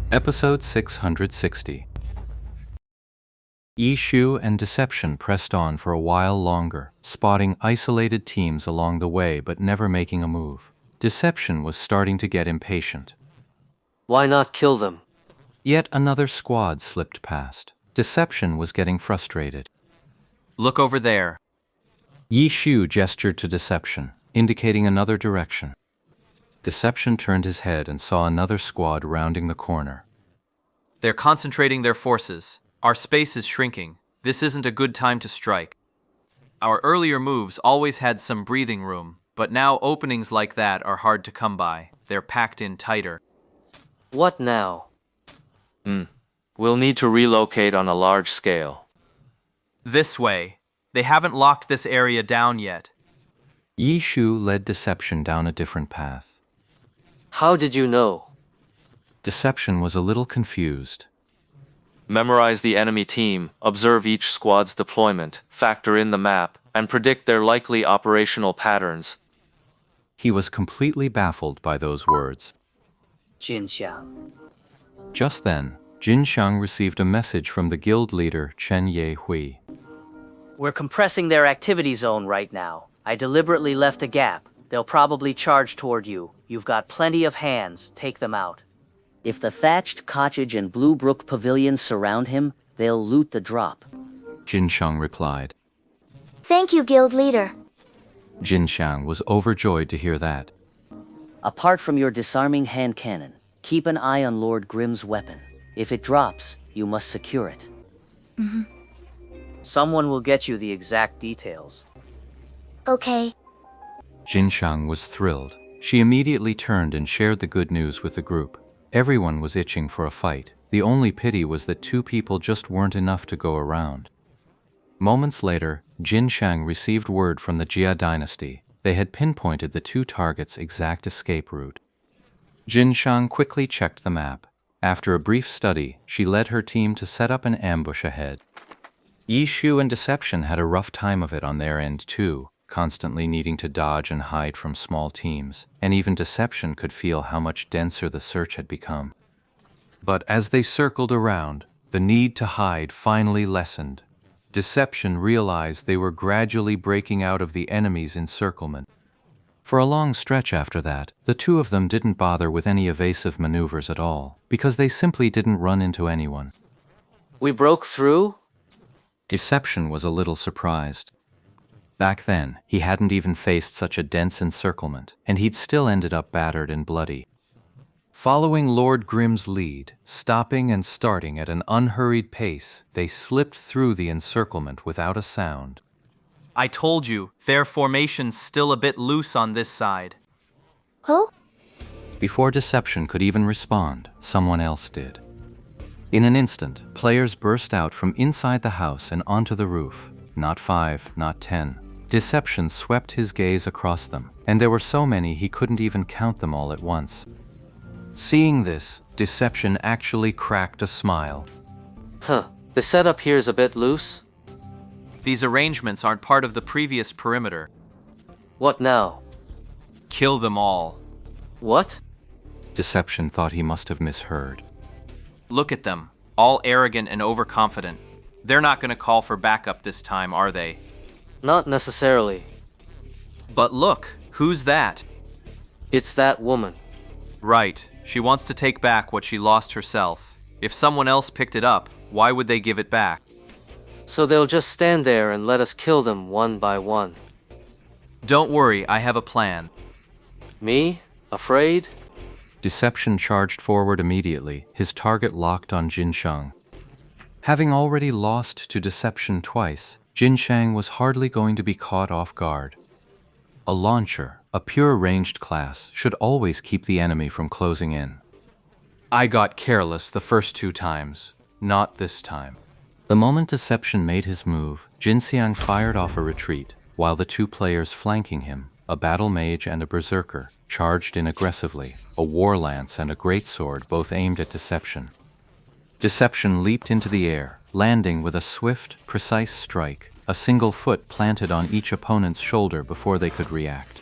Episode 660. Yi Shu and Deception pressed on for a while longer, spotting isolated teams along the way but never making a move. Deception was starting to get impatient. Why not kill them? Yet another squad slipped past. Deception was getting frustrated. Look over there. Yi Shu gestured to Deception, indicating another direction. Deception turned his head and saw another squad rounding the corner. They're concentrating their forces. Our space is shrinking. This isn't a good time to strike. Our earlier moves always had some breathing room, but now openings like that are hard to come by. They're packed in tighter. What now? We'll need to relocate on a large scale. This way. They haven't locked this area down yet. Yi Shu led Deception down a different path. How did you know? Deception was a little confused. Memorize the enemy team, observe each squad's deployment, factor in the map, and predict their likely operational patterns. He was completely baffled by those words. Jinxiang. Just then, Jin Xiang received a message from the guild leader Chen Ye Hui. We're compressing their activity zone right now. I deliberately left a gap. They'll probably charge toward you. You've got plenty of hands. Take them out. If the thatched cottage and Blue Brook Pavilion surround him, they'll loot the drop. Jin Xiang replied. Thank you, guild leader. Jin Xiang was overjoyed to hear that. Apart from your disarming hand cannon, keep an eye on Lord Grimm's weapon. If it drops, you must secure it. Someone will get you the exact details. Okay. Jin Xiang was thrilled. She immediately turned and shared the good news with the group. Everyone was itching for a fight. The only pity was that two people just weren't enough to go around. Moments later, Jin Xiang received word from the Jia dynasty. They had pinpointed the two targets' exact escape route. Jin Xiang quickly checked the map. After a brief study, she led her team to set up an ambush ahead. Yi Shu and Deception had a rough time of it on their end too, constantly needing to dodge and hide from small teams, and even Deception could feel how much denser the search had become. But as they circled around, the need to hide finally lessened. Deception realized they were gradually breaking out of the enemy's encirclement. For a long stretch after that, the two of them didn't bother with any evasive maneuvers at all, because they simply didn't run into anyone. We broke through? Deception was a little surprised. Back then, he hadn't even faced such a dense encirclement, and he'd still ended up battered and bloody. Following Lord Grimm's lead, stopping and starting at an unhurried pace, they slipped through the encirclement without a sound. I told you, their formation's still a bit loose on this side. Oh? Before Deception could even respond, someone else did. In an instant, players burst out from inside the house and onto the roof. Not 5, not 10. Deception swept his gaze across them, and there were so many he couldn't even count them all at once. Seeing this, Deception actually cracked a smile. The setup here is a bit loose. These arrangements aren't part of the previous perimeter. What now? Kill them all. What? Deception thought he must have misheard. Look at them, all arrogant and overconfident. They're not going to call for backup this time, are they? Not necessarily. But look, who's that? It's that woman. Right, she wants to take back what she lost herself. If someone else picked it up, why would they give it back? So they'll just stand there and let us kill them one by one. Don't worry, I have a plan. Me? Afraid? Deception charged forward immediately, his target locked on Jin Xiang. Having already lost to Deception twice, Jin Xiang was hardly going to be caught off guard. A launcher, a pure ranged class, should always keep the enemy from closing in. I got careless the first 2 times, not this time. The moment Deception made his move, Jin Xiang fired off a retreat, while the 2 players flanking him, a battle mage and a berserker, charged in aggressively, a war lance and a greatsword both aimed at Deception. Deception leaped into the air, landing with a swift, precise strike, a single foot planted on each opponent's shoulder before they could react.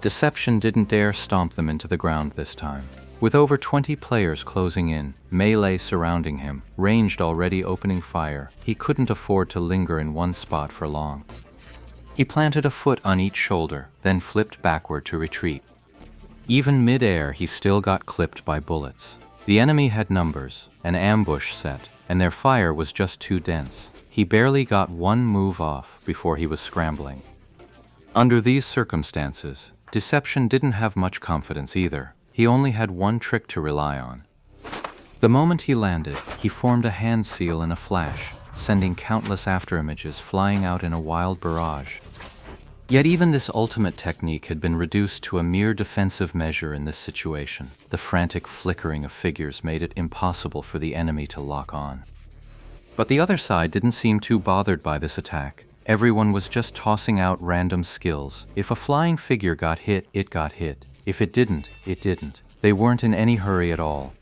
Deception didn't dare stomp them into the ground this time. With over 20 players closing in, melee surrounding him, ranged already opening fire, he couldn't afford to linger in one spot for long. He planted a foot on each shoulder, then flipped backward to retreat. Even mid-air, he still got clipped by bullets. The enemy had numbers, an ambush set, and their fire was just too dense. He barely got one move off before he was scrambling. Under these circumstances, Deception didn't have much confidence either. He only had one trick to rely on. The moment he landed, he formed a hand seal in a flash, sending countless afterimages flying out in a wild barrage. Yet even this ultimate technique had been reduced to a mere defensive measure in this situation. The frantic flickering of figures made it impossible for the enemy to lock on. But the other side didn't seem too bothered by this attack. Everyone was just tossing out random skills. If a flying figure got hit, it got hit. If it didn't, it didn't. They weren't in any hurry at all.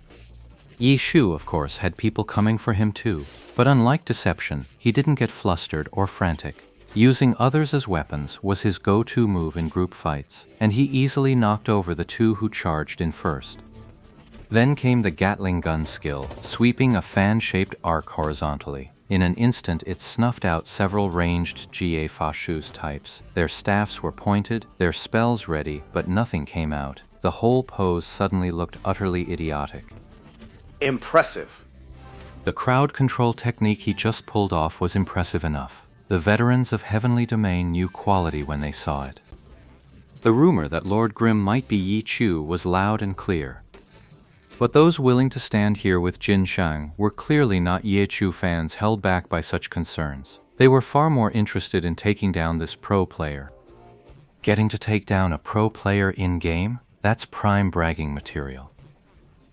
Yi Shu, of course, had people coming for him too. But unlike Deception, he didn't get flustered or frantic. Using others as weapons was his go-to move in group fights, and he easily knocked over the two who charged in first. Then came the Gatling gun skill, sweeping a fan-shaped arc horizontally. In an instant, it snuffed out several ranged Ga Fashu's types. Their staffs were pointed, their spells ready, but nothing came out. The whole pose suddenly looked utterly idiotic. Impressive. The crowd control technique he just pulled off was impressive enough. The veterans of Heavenly Domain knew quality when they saw it. The rumor that Lord Grimm might be Yi Chu was loud and clear. But those willing to stand here with Jin Shang were clearly not Ye Chu fans held back by such concerns. They were far more interested in taking down this pro player. Getting to take down a pro player in-game? That's prime bragging material.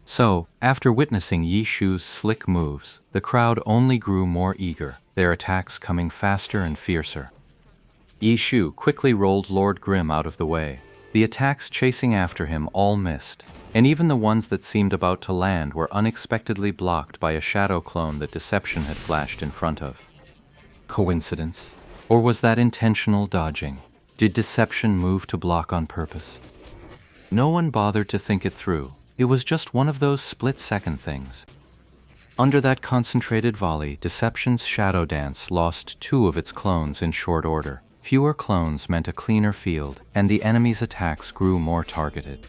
So, after witnessing Yi Shu's slick moves, the crowd only grew more eager, their attacks coming faster and fiercer. Yi Shu quickly rolled Lord Grimm out of the way. The attacks chasing after him all missed, and even the ones that seemed about to land were unexpectedly blocked by a shadow clone that Deception had flashed in front of. Coincidence? Or was that intentional dodging? Did Deception move to block on purpose? No one bothered to think it through. It was just one of those split-second things. Under that concentrated volley, Deception's Shadow Dance lost 2 of its clones in short order. Fewer clones meant a cleaner field, and the enemy's attacks grew more targeted.